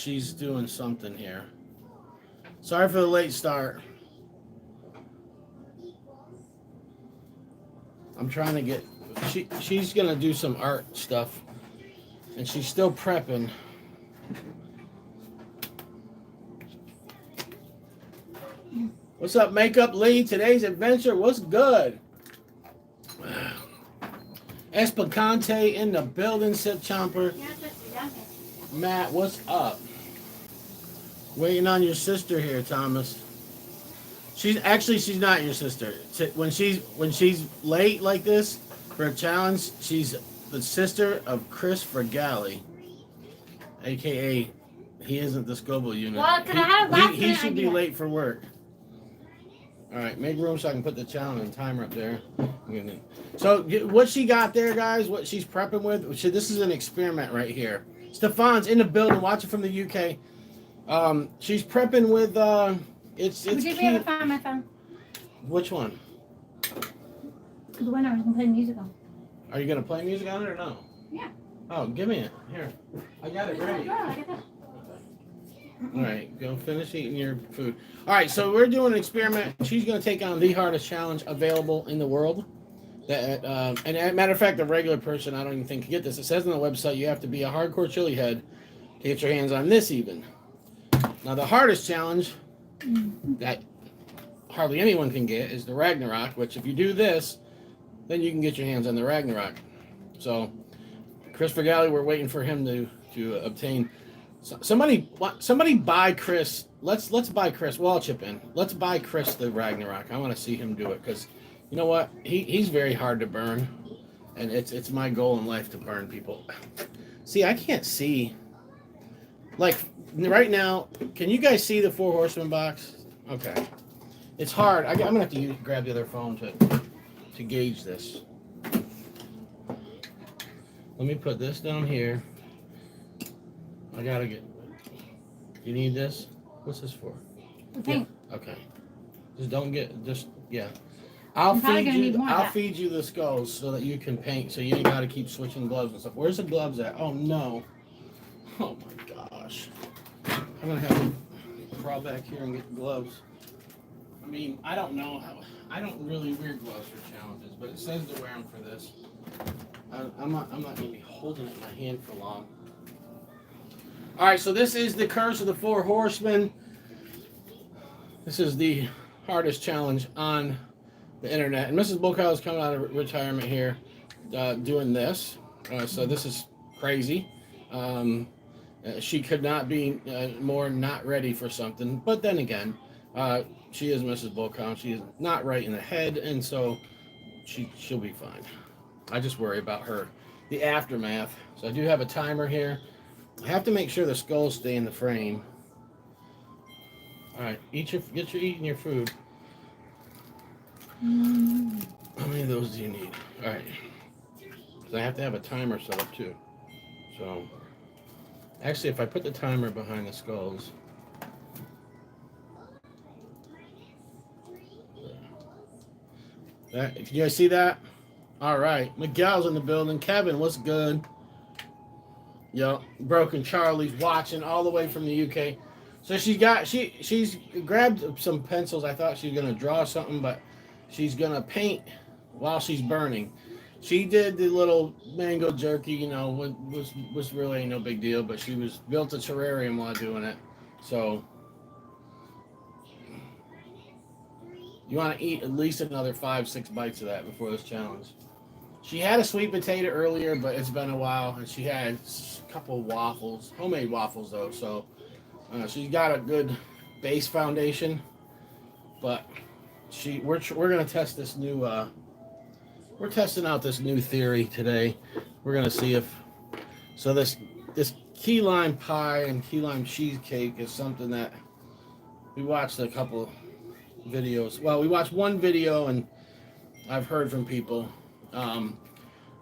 she's doing something here. Sorry for the late start. I'm trying to get... She's going to do some art stuff. And she's still prepping. What's up, Makeup Lee? Today's adventure was good. Espacante in the building, Sip Chomper. Matt, what's up? Waiting on your sister here, Thomas. She's not your sister. When she's late like this for a challenge, she's the sister of Chris Fergali, aka he isn't the Scobo unit. Well, can I have last he should be late for work. All right, make room so I can put the challenge and timer up there. So what she got there, guys, what she's prepping with, this is an experiment right here. Stefan's in the building, watching from the UK. She's prepping with, it's Would you be able to find my phone? Which one? The one I was playing music on. Are you going to play music on it or no? Yeah. Oh, give me it. Here. I got it ready. All right, go finish eating your food. All right, so we're doing an experiment. She's going to take on the hardest challenge available in the world. And as a matter of fact, a regular person, I don't even think can get this. It says on the website you have to be a hardcore chili head to get your hands on this even. Now, the hardest challenge that hardly anyone can get is the Ragnarok, which if you do this, then you can get your hands on the Ragnarok. So, Chris Fergali, we're waiting for him to obtain... Somebody buy Chris. Let's buy Chris. Well, I'll chip in. Let's buy Chris the Ragnarok. I want to see him do it because, you know what? He's very hard to burn, and it's my goal in life to burn people. See, I can't see. Like right now, can you guys see the Four Horsemen box? Okay, it's hard. I'm gonna have to grab the other phone to gauge this. Let me put this down here. I gotta get. You need this? What's this for? Okay. Yeah. Okay. Just don't get. Just yeah. I'll feed you the skulls so that you can paint. So you ain't gotta keep switching gloves and stuff. Where's the gloves at? Oh no. Oh my gosh. I'm gonna have to crawl back here and get the gloves. I mean, I don't know how. I don't really wear gloves for challenges, but it says to wear them for this. I'm not gonna be holding it in my hand for long. All right, so this is the Curse of the Four Horsemen. This is the hardest challenge on the internet. And Mrs BullCow is coming out of retirement here doing this. So this is crazy. She could not be more not ready for something. But then again, she is Mrs BullCow. She is not right in the head, and so she'll be fine. I just worry about her, the aftermath. So I do have a timer here. I have to make sure the skulls stay in the frame. All right, eating your food. How many of those do you need? All right, because I have to have a timer set up too. So, actually, if I put the timer behind the skulls, can you guys see that? All right, Miguel's in the building. Kevin, what's good? Yo, Broken Charlie's watching all the way from the UK. So she's grabbed some pencils. I thought she was gonna draw something, but she's gonna paint while she's burning. She did the little mango jerky, you know, was really no big deal, but she built a terrarium while doing it. So you want to eat at least another 5-6 bites of that before this challenge. She had a sweet potato earlier, but it's been a while, and she had a couple of waffles, homemade waffles though. So she's got a good base foundation, but we're gonna test this new. We're testing out this new theory today. We're gonna see if this key lime pie and key lime cheesecake is something that we watched a couple videos. Well, we watched one video, and I've heard from people.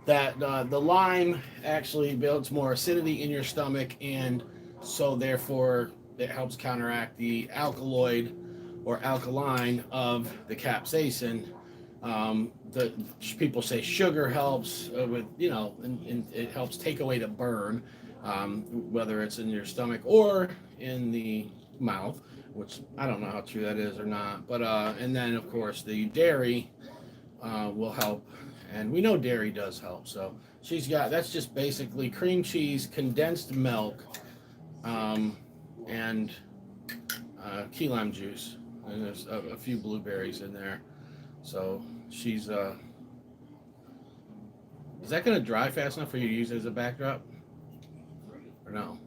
That the lime actually builds more acidity in your stomach, and so therefore it helps counteract the alkaloid or alkaline of the capsaicin. The people say sugar helps with, you know, and it helps take away the burn. whether it's in your stomach or in the mouth, which I don't know how true that is or not. But and then of course the dairy will help, and we know dairy does help. So she's got that's just basically cream cheese, condensed milk, and key lime juice, and there's a few blueberries in there. So she's is that going to dry fast enough for you to use it as a backdrop? Or no?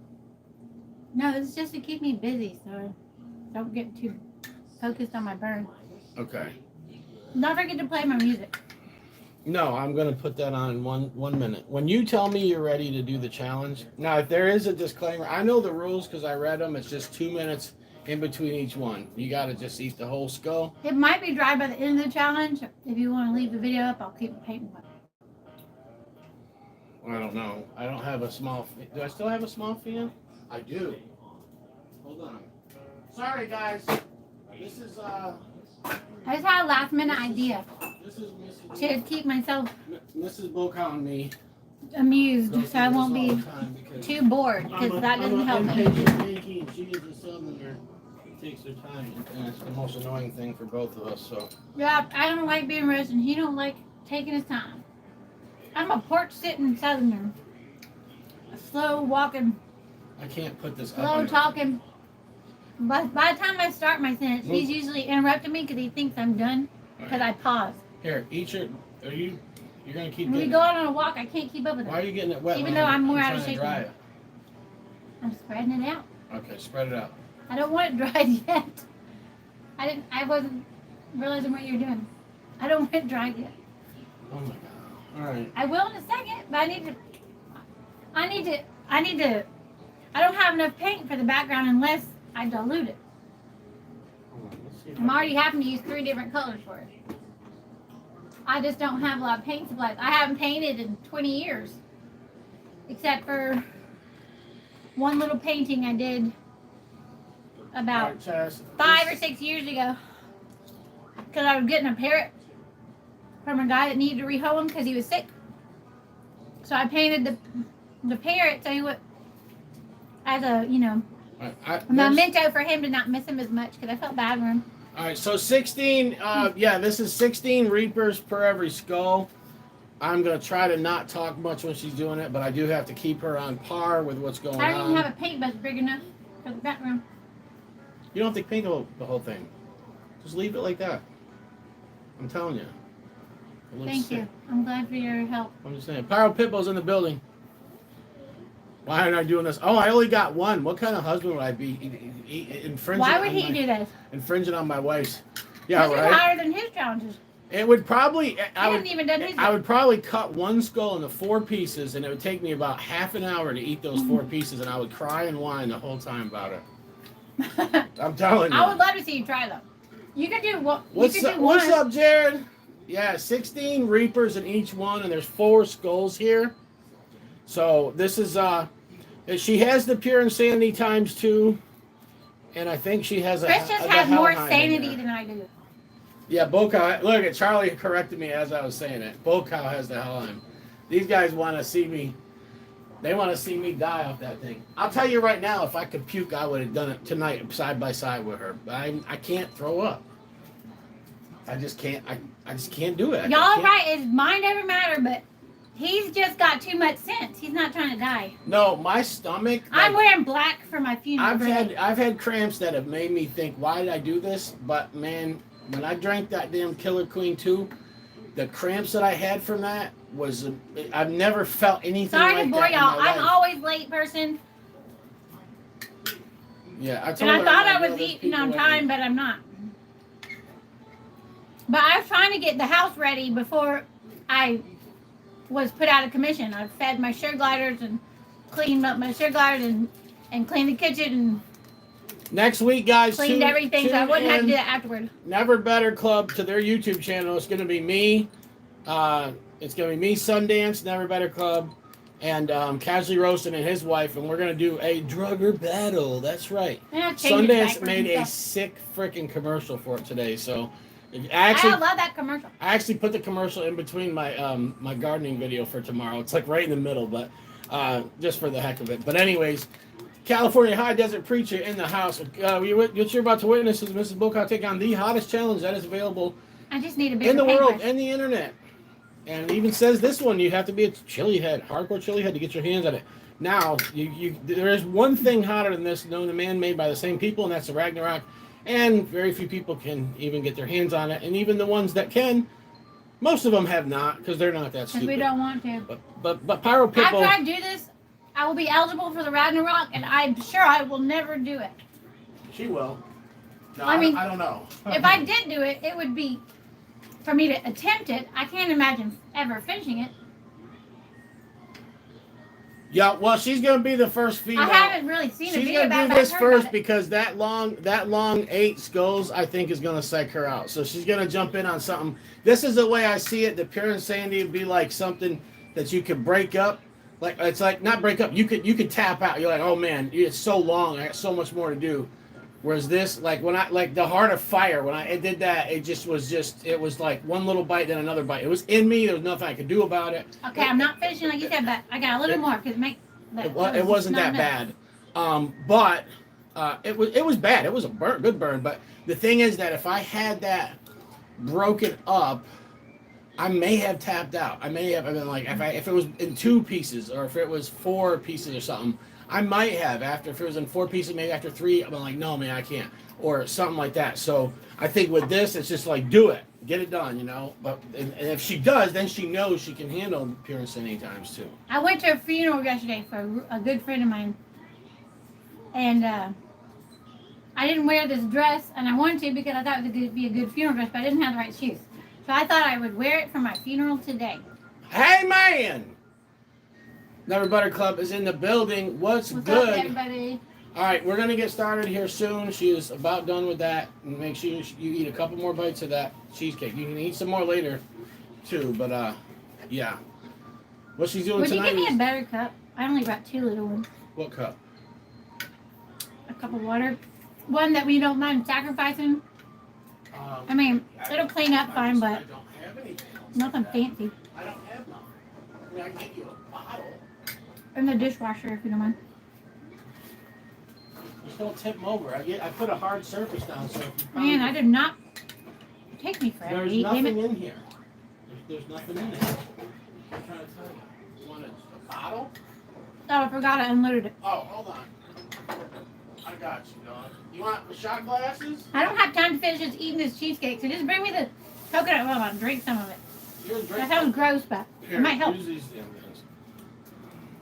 No, it's just to keep me busy so I don't get too focused on my burn. Okay. Don't forget to play my music. No, I'm going to put that on in one minute. When you tell me you're ready to do the challenge, now if there is a disclaimer, I know the rules because I read them. It's just 2 minutes in between each one. You got to just eat the whole skull. It might be dry by the end of the challenge. If you want to leave the video up, I'll keep painting. I don't know. I don't have a small. Do I still have a small fan? I do. Hold on. Sorry, guys. This is I just had a last minute idea This is Mrs. to keep myself Mrs. BullCow and me. amused, so I won't be too bored because that doesn't help me. Yankee, and she is a southerner. It takes her time, and it's the most annoying thing for both of us. So. Yeah, I don't like being rushed, and he don't like taking his time. I'm a porch sitting southerner, a slow walking, I can't put this up. slow talking. But by the time I start my sentence, he's usually interrupting me because he thinks I'm done because I pause. Here, eat your. Are you? You're gonna keep. When we go out on a walk, I can't keep up with it. Why are you getting it wet? Even though I'm more out of trying shape to dry than it? I'm spreading it out. Okay, spread it out. I don't want it dried yet. I wasn't realizing what you're doing. I don't want it dried yet. Oh my god. All right. I will in a second, but I need to. I don't have enough paint for the background unless I dilute it. Hold on, let's see if I'm I already having to use 3 different colors for it. I just don't have a lot of paint supplies. I haven't painted in 20 years. Except for one little painting I did about Alright, Chaz, 5 or 6 years ago. Because I was getting a parrot from a guy that needed to rehoe him because he was sick. So I painted the parrot so he would, as a, a memento for him to not miss him as much because I felt bad for him. All right, so 16, this is 16 Reapers per every skull. I'm going to try to not talk much when she's doing it, but I do have to keep her on par with what's going on. I don't even have a paint brush big enough for the background. You don't have to paint the whole thing. Just leave it like that. I'm telling you. It looks Thank sick. you. I'm glad for your help. I'm just saying. Pyro Pitbull's in the building. Why aren't I doing this? Oh, I only got one. What kind of husband would I be? Infringing Why would on he do this? Infringing on my wife's. Yeah, This right. is higher than his challenges. It would probably. He hadn't even done his. I would probably cut one skull into 4 pieces, and it would take me about half an hour to eat those 4 pieces, and I would cry and whine the whole time about it. I'm telling you. I would love to see you try them. You could do what? What's up, Jared? Yeah, 16 Reapers in each one, and there's 4 skulls here. So this is she has the pure insanity times 2, and I think she has Chris just has more sanity than I do. Yeah, BullCow. Look at Charlie corrected me as I was saying it. BullCow has the Hellheim. These guys want to see me. They want to see me die off that thing. I'll tell you right now, if I could puke, I would have done it tonight, side by side with her. But I can't throw up. I just can't. I just can't do it. Y'all right? Is mind over matter, but he's just got too much sense. He's not trying to die. No, my stomach. I'm wearing black for my funeral. I've had cramps that have made me think, why did I do this? But man, when I drank that damn Killer Queen 2, the cramps that I had from that was I've never felt anything Sorry like to bore that. y'all. I'm always late person. Yeah, I told And I her thought I'm I was eating on time, but I'm not. But I was trying to get the house ready before I was put out of commission. I fed my sugar gliders and cleaned up my sugar gliders and cleaned the kitchen and next week, guys. cleaned everything, so I wouldn't have to do that afterward. Never Better Club to their YouTube channel. It's going to be me. It's going to be me, Sundance, Never Better Club, and Casually Roasting and his wife, and we're going to do a drugger battle. That's right. Sundance made a sick freaking commercial for it today, so I love that commercial. I actually put the commercial in between my my gardening video for tomorrow. It's like right in the middle, but just for the heck of it. But anyways, California High Desert Preacher in the house. What you're about to witness is Mrs BullCow take on the hottest challenge that is available I just need a bigger in the world paintbrush. and the internet. And it even says this one, you have to be a chili head, hardcore chili head to get your hands on it. Now, there is one thing hotter than this known to man made by the same people, and that's the Ragnarok. And very few people can even get their hands on it. And even the ones that can, most of them have not, because they're not that stupid. Because we don't want to. But Pyro Pitbull... After I do this, I will be eligible for the Ragnarok, and I'm sure I will never do it. She will. No, I mean, I don't know. If I did do it, it would be for me to attempt it. I can't imagine ever finishing it. Yeah, well, she's going to be the first female. I haven't really seen a video about it. She's going to do this first because that long 8 skulls, I think, is going to psych her out. So she's going to jump in on something. This is the way I see it. The Pure and Sandy would be like something that you could break up. Like it's like not break up. You could tap out. You're like, oh man, it's so long. I got so much more to do. Whereas this, like when I the Heart of Fire, when I did that, it was like one little bite then another bite. It was in me. There was nothing I could do about it. Okay, I'm not finishing like you said, but I got a little more because it wasn't that bad. But it was bad. It was a good burn. But the thing is that if I had that broken up, I may have tapped out. I may have been like if it was in 2 pieces or if it was 4 pieces or something. I might have if it was in 4 pieces, maybe after 3, I'm like, no, man, I can't, or something like that. So I think with this, it's just like do it, get it done, you know. But and if she does, then she knows she can handle Pure and Sandy times too. I went to a funeral yesterday for a good friend of mine, and I didn't wear this dress, and I wanted to because I thought it would be a good funeral dress, but I didn't have the right shoes. So I thought I would wear it for my funeral today. Hey, man! Never Butter Club is in the building. What's good? Up, everybody? All right, we're going to get started here soon. She is about done with that. Make sure you eat a couple more bites of that cheesecake. You can eat some more later, too. But, yeah. What she's doing tonight Would you give me a better cup? I only brought 2 little ones. What cup? A cup of water. One that we don't mind sacrificing. I mean, it'll clean up fine, but I don't have anything else. nothing fancy. I don't have none. I mean, I can get you a bottle. In the dishwasher, if you don't mind. Just don't tip them over. I put a hard surface down, so. Man, I did not take me forever. There's to eat, nothing damn it. in here. There's nothing in there. I'm trying to tell you. You want a bottle? Oh, I forgot I unloaded it. Oh, hold on. I got you, dog. You want the shot glasses? I don't have time to finish just eating this cheesecake, so just bring me the coconut rum. I'll drink some of it. That sounds gross, but it might help. Use these damn things.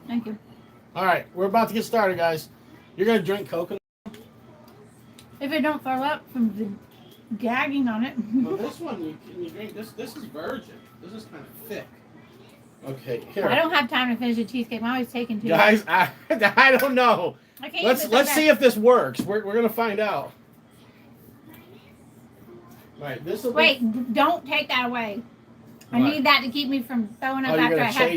Thank you. All right, we're about to get started, guys. You're gonna drink coconut. If it don't throw up from the gagging on it. Well, this one you drink. This is virgin. This is kind of thick. Okay, here. I don't have time to finish the cheesecake. I'm always taking too long. Guys, I don't know. I can't Let's see if this works. We're gonna find out. Right, this will Wait, don't take that away. I need that to keep me from throwing up after I have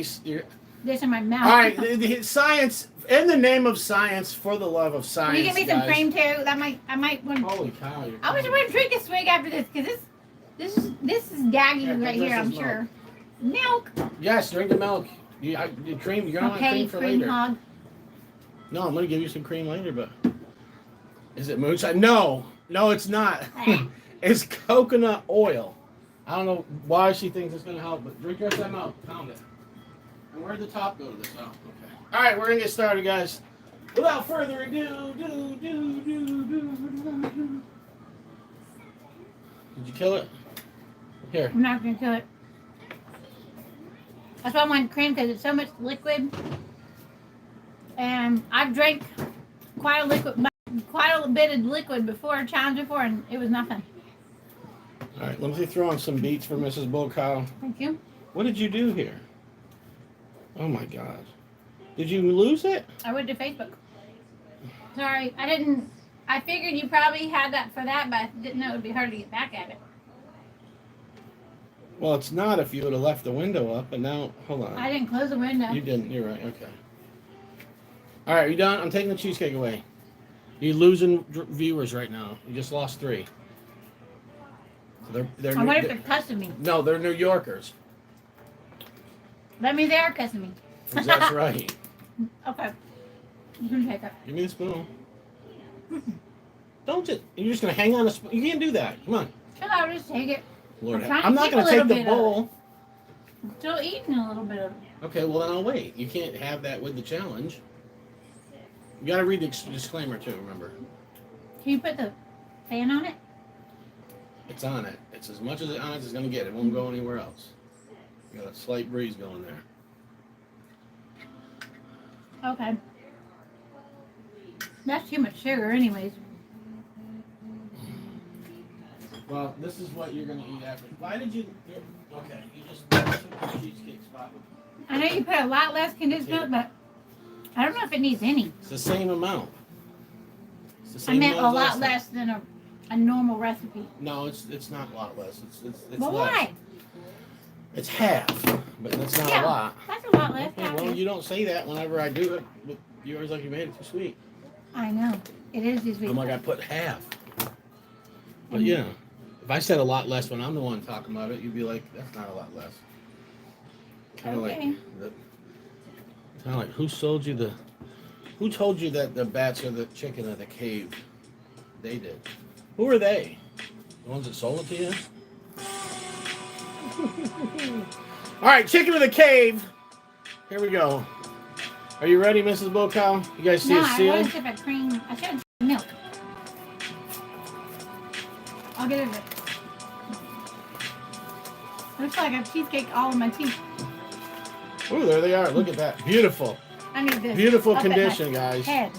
this in my mouth. All right, the science, in the name of science, for the love of science. Will you give me some guys. cream too? I might want. Holy cow! I wish I would drink a swig after this because this is gagging right here. I'm sure. Milk. Yes, drink the milk. Cream. You're gonna want cream for cream later. hog. No, I'm gonna give you some cream later, but is it moonshine? No, it's not. It's coconut oil. I don't know why she thinks it's gonna help, but drink the rest of that milk. Pound it. And where'd the top go to this? Oh, okay. All right, we're gonna get started, guys. Without further ado, Did you kill it? Here. I'm not gonna kill it. That's why I want cream because it's so much liquid, and I've drank quite a bit of liquid before, times before, and it was nothing. All right, let me throw on some beets for Mrs BullCow. Thank you. What did you do here? Oh my God. Did you lose it? I went to Facebook. Sorry, I didn't. I figured you probably had that for that, but I didn't know it would be hard to get back at it. Well, it's not if you would have left the window up, but now, hold on. I didn't close the window. You didn't, you're right, okay. All right, you done? I'm taking the cheesecake away. You're losing viewers right now. You just lost 3. They're I wonder if they're cussing me. No, they're New Yorkers. That means they are cussing me. That's right. Okay. You can take it. Give me the spoon. Don't just. You're just gonna hang on the spoon. You can't do that. Come on. I'll just take it. Lord, I'm not gonna take the bowl. I'm still eating a little bit of it. Okay, well then I'll wait. You can't have that with the challenge. You gotta read the disclaimer too. Remember. Can you put the fan on it? It's on it. It's as much as on it as it's gonna get. It won't go anywhere else. You got a slight breeze going there. Okay. That's too much sugar, anyways. Well, this is what you're gonna eat after. Why did you? Okay, you just took the cheesecake spot. I know you put a lot less condensed milk, but I don't know if it needs any. It's the same amount. It's the same I meant a amount lot less than a normal recipe. No, it's not a lot less. It's well, less. why? It's half, but that's not a lot. That's a lot less. Okay, well, you don't say that whenever I do it. But you always like you made it too sweet. I know. It is too sweet. I'm like, I put half. But yeah, if I said a lot less when I'm the one talking about it, you'd be like, that's not a lot less. Kind of okay. like, who told you that the bats are the chicken of the cave? They did. Who are they? The ones that sold it to you? All right, chicken of the cave. Here we go. Are you ready, Mrs. BullCow? You guys see no, it sealed? I want a sip of cream. I should have milk. I'll get it. Looks like a cheesecake all in my teeth. Oh, there they are. Look at that. Beautiful. I need this. Beautiful condition, guys. Head.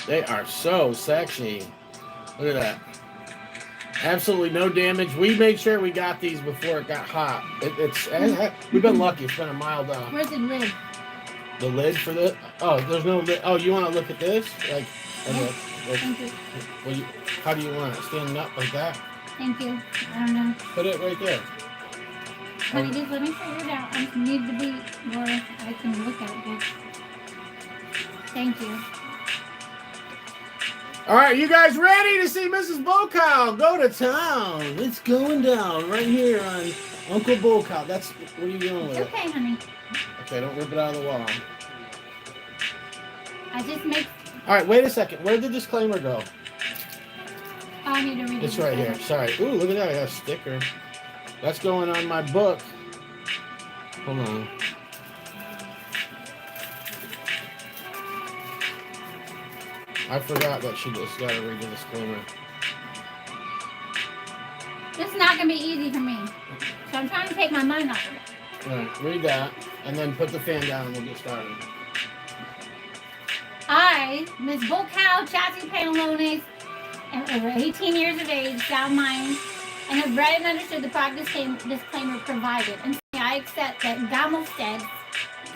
They are so sexy. Look at that. Absolutely no damage. We made sure we got these before it got hot. We've been lucky. It's been a mild. Where's the lid? The lid for the? Oh, there's no lid. Oh, you want to look at this? Thank you. Well, how do you want it? Standing up like that? Thank you. I don't know. Put it right there. Honey, just let me figure it out. I just need to be where I can look at it good. Thank you. All right, you guys ready to see Mrs. BullCow go to town? It's going down right here on Uncle BullCow. What are you doing with it? Okay, honey. Okay, don't rip it out of the wall. I just make... All right, wait a second. Where did the disclaimer go? Oh, I need to read it. It's right here. Sorry. Ooh, look at that. I got a sticker. That's going on my book. Hold on. I forgot that she just got to read the disclaimer. This is not going to be easy for me. So I'm trying to take my mind off of it. All right, read that, and then put the fan down and we'll get started. I, Miss BullCow Chassis Panelones, am over 18 years of age, sound mind, and have read and understood the product disclaimer provided. And I accept that Gammelstads,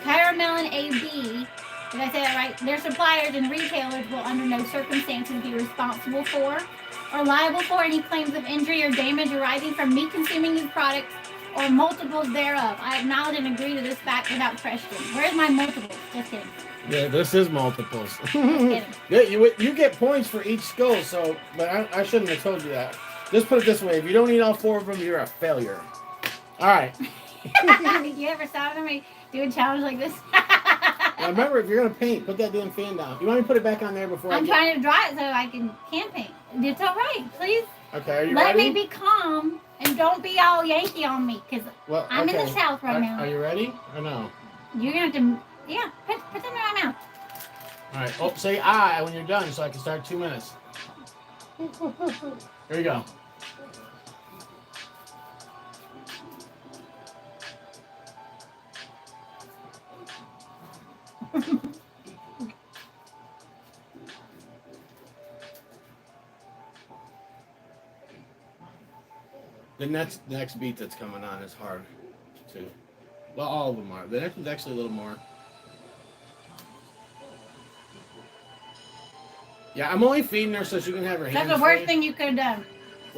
Caramel and AB, did I say that right? Their suppliers and retailers will under no circumstances be responsible for or liable for any claims of injury or damage arising from me consuming these products or multiples thereof. I acknowledge and agree to this fact without question. Where's my multiples? Just kidding. Yeah, this is multiples. Just kidding. Yeah, you get points for each skull, so, but I shouldn't have told you that. Just put it this way, if you don't eat all 4 of them, you're a failure. All right. You ever saw somebody do a challenge like this? Now remember, if you're going to paint, put that damn fan down. You want me to put it back on there before I'm trying to dry it so I can paint. It's all right. Please Okay, are you let ready? me be calm and don't be all Yankee on me because I'm in the South right now. Are you ready or no? You're going to have to, yeah, put them in my mouth. All right. Oh, say I when you're done so I can start 2 minutes. Here you go. The next beat that's coming on is hard, too. Well, all of them are. The next one's actually a little more. Yeah, I'm only feeding her so she can have her hands That's the worst free. thing you could have done.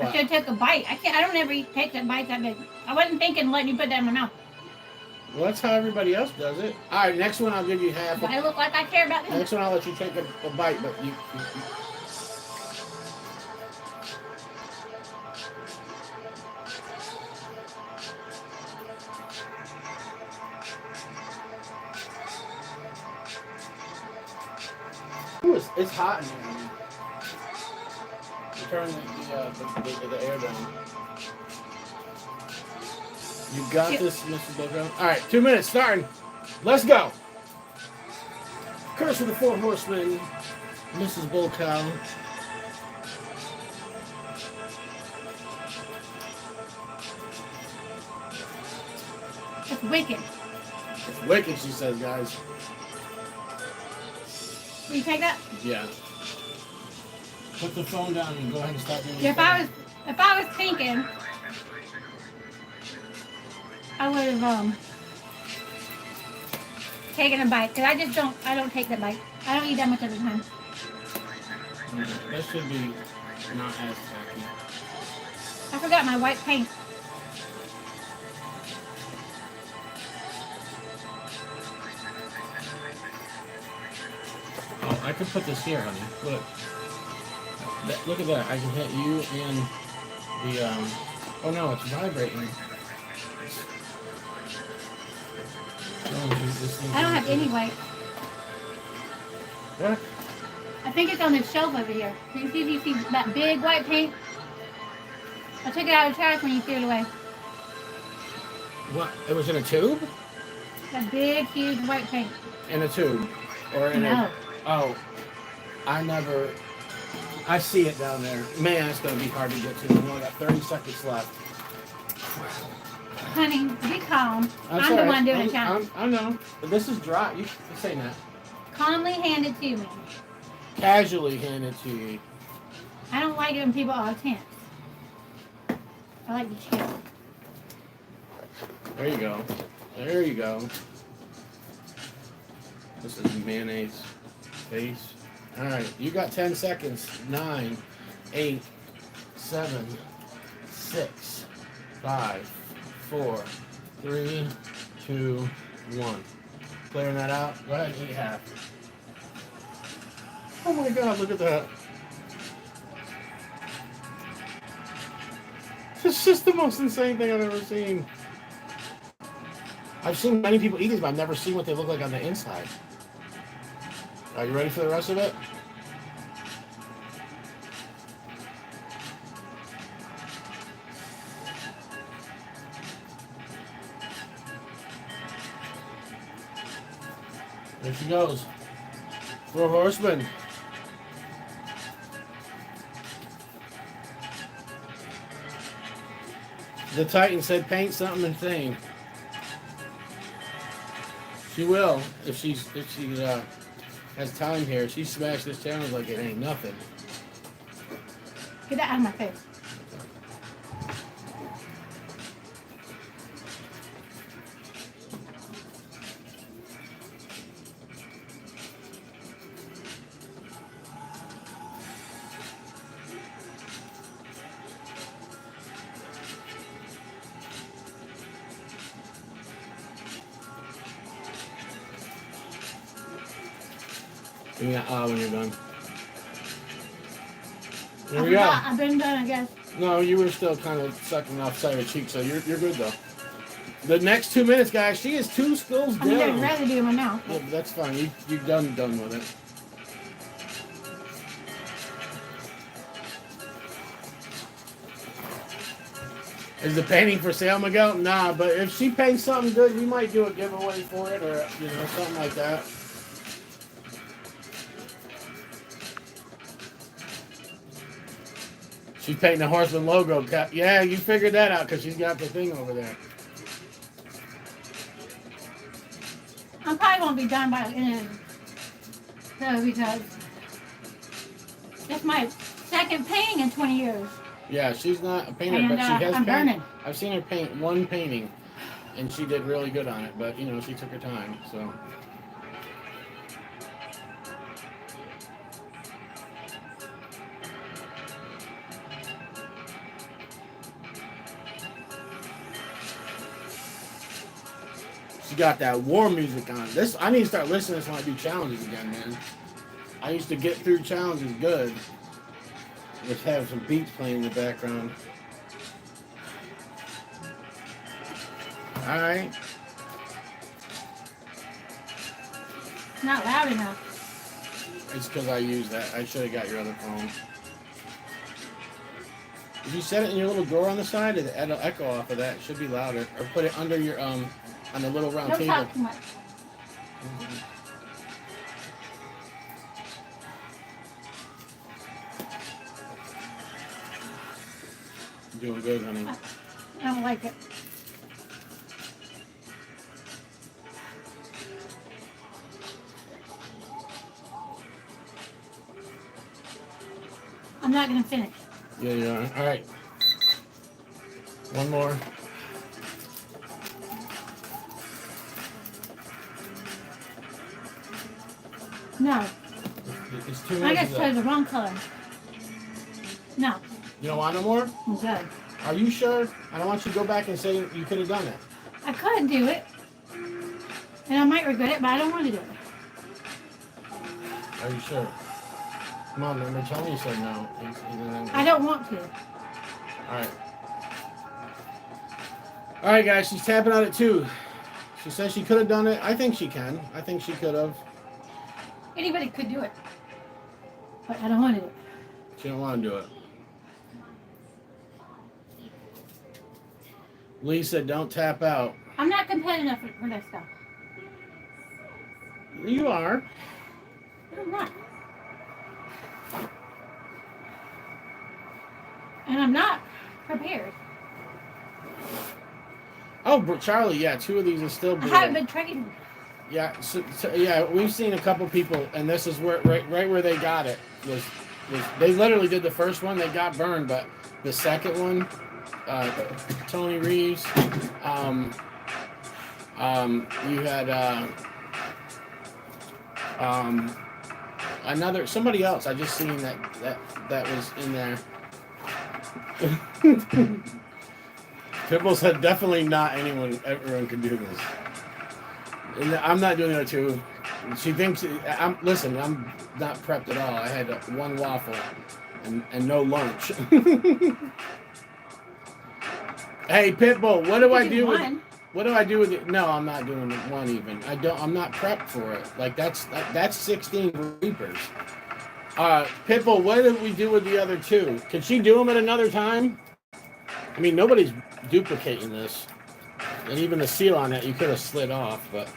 I should have took a bite. I don't ever take that bite that big. I wasn't thinking letting you put that in my mouth. Well, that's how everybody else does it. All right, next one I'll give you half. Do I look like I care about this? Next one I'll let you take a bite, but you Ooh, it's hot in here. Turn the air down. You got this, Mrs BullCow. All right, 2 minutes starting. Let's go. Curse of the Four Horsemen, Mrs BullCow. It's wicked. It's wicked, she says, guys. Will you take that? Yeah. Put the phone down and go ahead and start doing If I was thinking, I would have taken a bite, because I don't take that bite. I don't eat that much at a time. That should be not as tacky. I forgot my white paint. Oh, I could put this here, honey. Look. Look at that. I can hit you and the, oh no, it's vibrating. I don't have any white. What? I think it's on the shelf over here. You see that big white paint? I took it out of the trash when you threw it away. What? It was in a tube? That big, huge white paint. In a tube? Or in No. Oh. I see it down there. Man, it's going to be hard to get to. We've only got 30 seconds left. Honey, be calm. That's I'm the all one right. doing the challenge. I know. But this is dry. You say that. Calmly hand it to me. Casually hand it to you. I don't like giving people all a chance. I like to chill. There you go. There you go. This is mayonnaise base. All right, you got 10 seconds. 9, 8, 7, 6, 5, 4, 3, 2, 1. Clearing that out. Go ahead and eat half. Oh my God, look at that. It's just the most insane thing I've ever seen. I've seen many people eat these, but I've never seen what they look like on the inside. Are you ready for the rest of it? There she goes. Four Horsemen. The Titan said paint something insane. She will if she has time here. She smashed this challenge like it ain't nothing. Get that out of my face. Give me that when you're done. There we go. I've been done, I guess. No, you were still kind of sucking off side of your cheek, so you're good though. The next 2 minutes, guys, she is 2 schools down. I'm getting ready to do my mouth. Yeah, that's fine. You're done with it. Is the painting for sale, Miguel? Nah, but if she paints something good, we might do a giveaway for it or, something like that. She's painting the Horseman logo. Yeah, you figured that out because she's got the thing over there. I probably won't be done by the end. So, because it's my second painting in 20 years. Yeah, she's not a painter, And, but she has I'm painted. burning. I've seen her paint one painting, and she did really good on it. But she took her time. So. She got that war music on. I need to start listening to this when I do challenges again, man. I used to get through challenges good. Just have some beats playing in the background. All right. Not loud enough. It's because I used that. I should have got your other phone. If you set it in your little drawer on the side, it'll echo off of that. It should be louder. Or put it under your on the little round Don't table. talk too much. Doing good, honey. I don't like it. I'm not gonna finish. Yeah, you are. All right. One more. No. It's 2 minutes. I just chose the wrong color. No. You don't want no more? I'm good. Are you sure? I don't want you to go back and say you could have done it. I could do it. And I might regret it, but I don't want to do it. Are you sure? Come on, remember Tony said no. I don't want to. Alright. Alright, guys, she's tapping out at 2. She says she could have done it. I think she can. I think she could have. Anybody could do it. But I don't want to do it. She don't want to do it. Lisa, don't tap out. I'm not competitive for this stuff. You are. I'm not. And I'm not prepared. Oh, Charlie, yeah, 2 of these are still blue. I haven't been training. Yeah, yeah, we've seen a couple people, and this is where right where they got it was they literally did the first one, they got burned, but the second one, Tony Reeves, you had somebody else. I just seen that was in there. Pibble said definitely not everyone can do this. And I'm not doing it too. She thinks I'm not prepped at all. I had 1 waffle and no lunch. Hey Pitbull, what do I do with it? No, I'm not doing it 1 even. I'm not prepped for it. Like that's 16 Reapers. Pitbull, what did we do with the other 2? Can she do them at another time? I mean, nobody's duplicating this. And even the seal on it, you could have slid off, but.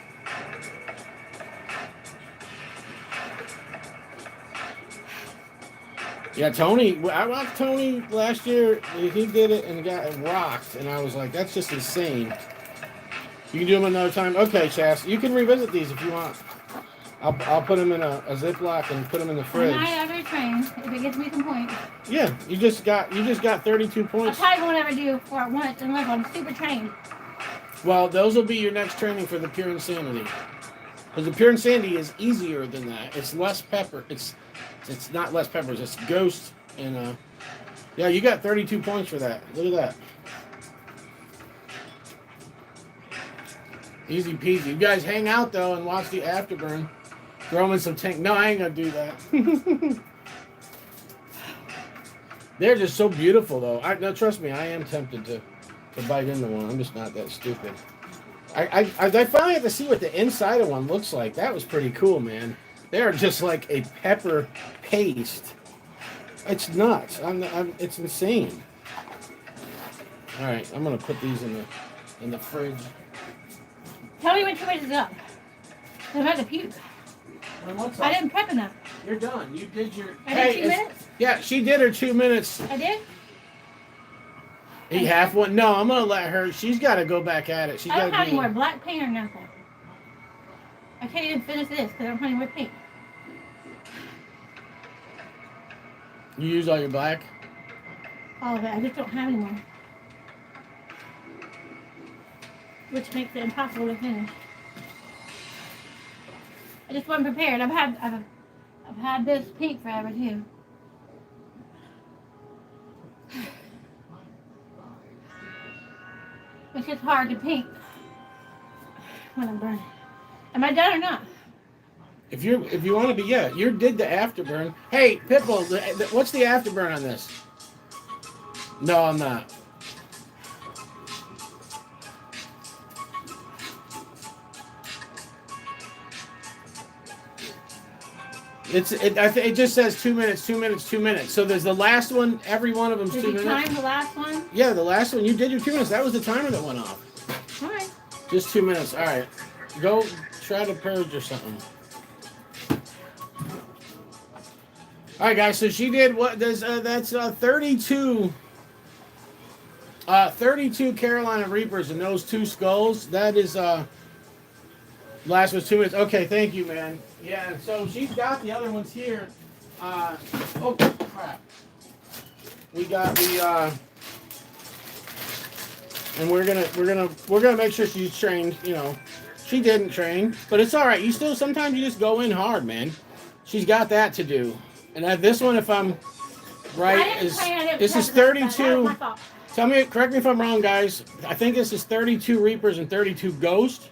Yeah, Tony, I watched Tony last year. He did it and got rocked, and I was like, that's just insane. You can do them another time. Okay, Chas, you can revisit these if you want. I'll put them in a Ziploc and put them in the fridge. I ever train if it gets me some points. Yeah, you just got 32 points. I probably won't ever do 4 at once unless I'm super trained. Well, those will be your next training for the Pure Insanity. Because the Pure Insanity is easier than that. It's less pepper. It's not less peppers. It's ghost and yeah, you got 32 points for that. Look at that. Easy peasy. You guys hang out though and watch the afterburn. Throw them in some tank. No, I ain't gonna do that. They're just so beautiful though. No, trust me, I am tempted to bite into one. I'm just not that stupid. I finally have to see what the inside of one looks like. That was pretty cool, man. They are just like a pepper paste. It's nuts. It's insane. All right, I'm gonna put these in the fridge. Tell me when 2 minutes is up. I'm about to puke. I didn't prep enough. You're done. You did your. I did 2 minutes? Yeah, she did her 2 minutes. I did? You have one? No, I'm gonna let her. She's got to go back at it. I don't have any more black paint or nothing. I can't even finish this because I don't have any more paint. You use all your black? All of it. I just don't have any more. Which makes it impossible to finish. I just wasn't prepared. I've had this paint forever too. It's just hard to paint when I'm burning. Am I done or not? If you want to be, yeah, you did the afterburn. Hey, Pitbull, what's the afterburn on this? No, I'm not. It just says 2 minutes, 2 minutes, 2 minutes. So there's the last one. Every one of them's 2 minutes. Did you time the last one? Yeah, the last one. You did your 2 minutes. That was the timer that went off. All right. Just 2 minutes. All right. Go try to purge or something. All right, guys. So she did what? That's 32. 32 Carolina Reapers and those 2 skulls. That is last was 2 minutes. Okay, thank you, man. Yeah. So she's got the other ones here. Oh crap. We got the and we're gonna make sure she's trained. You know, she didn't train, but it's all right. You still sometimes you just go in hard, man. She's got that to do. And this one, if I'm right, this is 32. Correct me if I'm wrong, guys. I think this is 32 Reapers and 32 Ghosts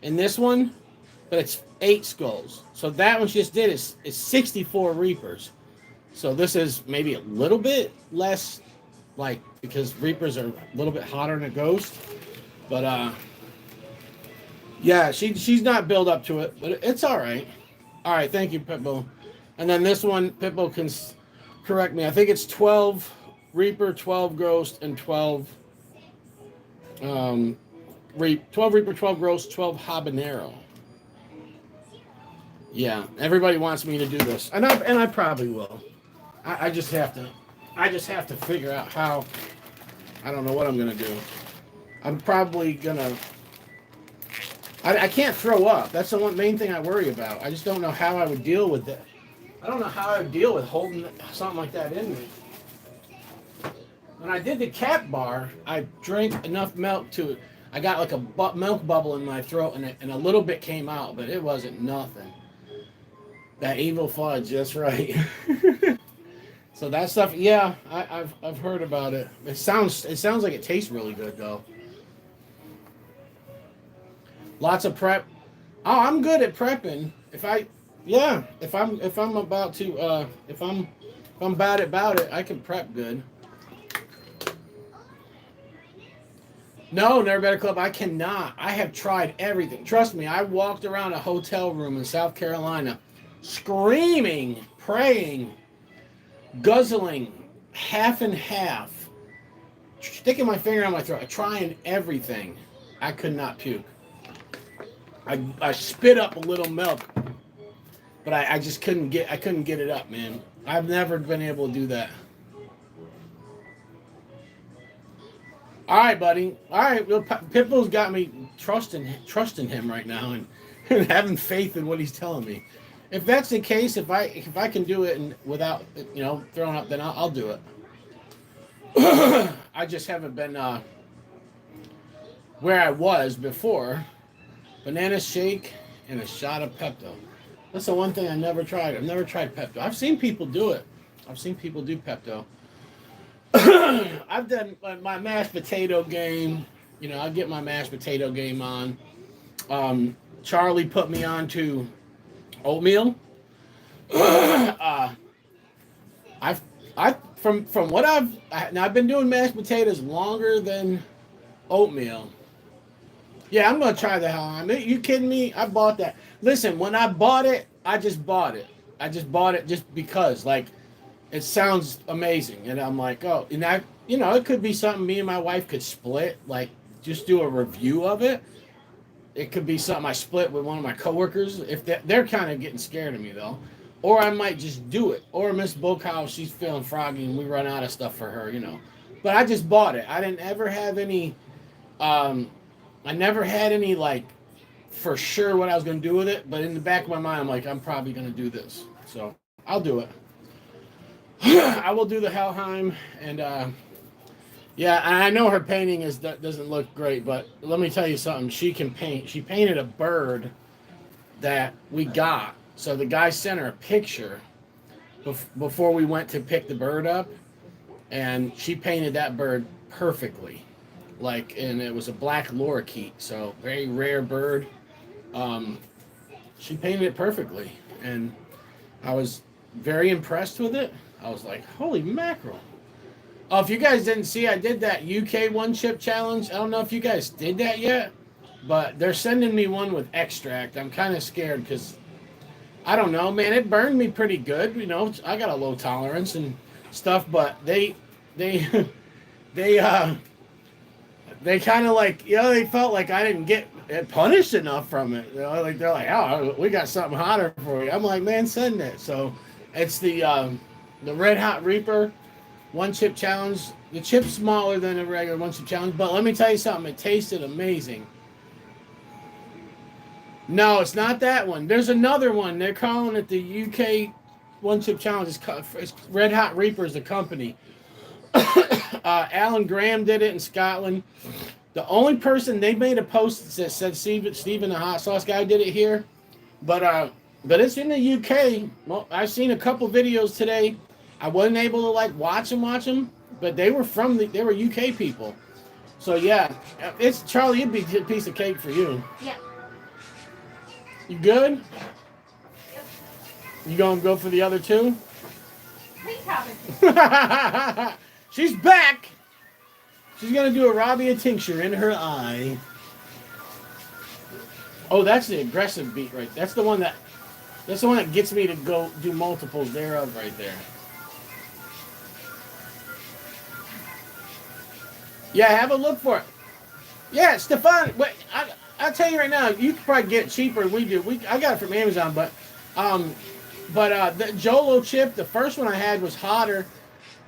in this one, but it's 8 skulls. So that one she just did is 64 Reapers. So this is maybe a little bit less, like, because Reapers are a little bit hotter than a Ghost. But, yeah, she's not built up to it, but it's all right. All right, thank you, Pitbull. And then this one, Pitbull can correct me. I think it's 12 Reaper, 12 Ghost, and 12 Reaper, 12 Ghost, 12 Habanero. Yeah, everybody wants me to do this, and I probably will. I just have to figure out how. I don't know what I'm gonna do. I'm probably gonna. I can't throw up. That's the main thing I worry about. I just don't know how I would deal with it. I don't know how I would deal with holding something like that in me. When I did the cat bar, I drank enough milk to it. I got like a milk bubble in my throat, and a little bit came out, but it wasn't nothing. That evil fudge, that's right. So that stuff, yeah, I've heard about it. It sounds like it tastes really good though. Lots of prep. Oh, I'm good at prepping. If I'm bad about it, I can prep good. No, Never Better Club, I cannot. I have tried everything. Trust me, I walked around a hotel room in South Carolina screaming, praying, guzzling, half and half, sticking my finger on my throat, trying everything. I could not puke. I spit up a little milk, but I just couldn't get it up, man. I've never been able to do that. All right, buddy. All right, well, Pitbull's got me trusting him right now and having faith in what he's telling me. If that's the case, if I can do it and without throwing up, then I'll do it. I just haven't been where I was before. Banana shake and a shot of Pepto. That's the one thing I never tried. I've never tried Pepto. I've seen people do it. I've seen people do Pepto. I've done my mashed potato game. I get my mashed potato game on. Charlie put me on to oatmeal. I've been doing mashed potatoes longer than oatmeal. Yeah, I'm gonna try the Hellheim. Are you kidding me? I bought that. Listen, when I bought it, I just bought it. I just bought it just because, like, it sounds amazing, and I'm like, oh, and it could be something me and my wife could split, like, just do a review of it. It could be something I split with one of my coworkers if they're kind of getting scared of me though, or I might just do it. Or Mrs BullCow, she's feeling froggy and we run out of stuff for her, But I just bought it. I didn't ever have any. I never had any, like, for sure what I was going to do with it, but in the back of my mind, I'm like, I'm probably going to do this. So I'll do it. I will do the Hellheim, and yeah, I know her painting doesn't look great, but let me tell you something. She can paint. She painted a bird that we got. So the guy sent her a picture before we went to pick the bird up, and she painted that bird perfectly. And it was a black lorikeet, so very rare bird. She painted it perfectly, and I was very impressed with it. I was like, holy mackerel. Oh, if you guys didn't see, I did that UK one chip challenge. I don't know if you guys did that yet, but they're sending me one with extract. I'm kind of scared because I don't know, man. It burned me pretty good. You know, I got a low tolerance and stuff, but they they they kind of like, you know, they felt like I didn't get punished enough from it. You know, like they're like, oh, we got something hotter for you. I'm like, man, send it. So it's the Red Hot Reaper one chip challenge. The chip's smaller than a regular one chip challenge, but let me tell you something. It tasted amazing. No, it's not that one. There's another one. They're calling it the UK one chip challenge. It's Red Hot Reaper is the company. Alan Graham did it in Scotland. The only person they made a post that said Steven the hot sauce guy did it here, but it's in the UK. Well, I've seen a couple videos today. I wasn't able to like watch them, but they were they were UK people. So yeah, it's Charlie. It'd be a piece of cake for you. Yeah. You good? Yep. You gonna go for the other two? Please have it. She's back. She's gonna do a Rabia tincture in her eye. Oh, that's the aggressive beat right. That's the one that gets me to go do multiples thereof right there. Yeah, have a look for it. Yeah, Stefan. Wait, I'll tell you right now. You can probably get it cheaper than we do. I got it from Amazon, but the Jolo chip, the first one I had was hotter.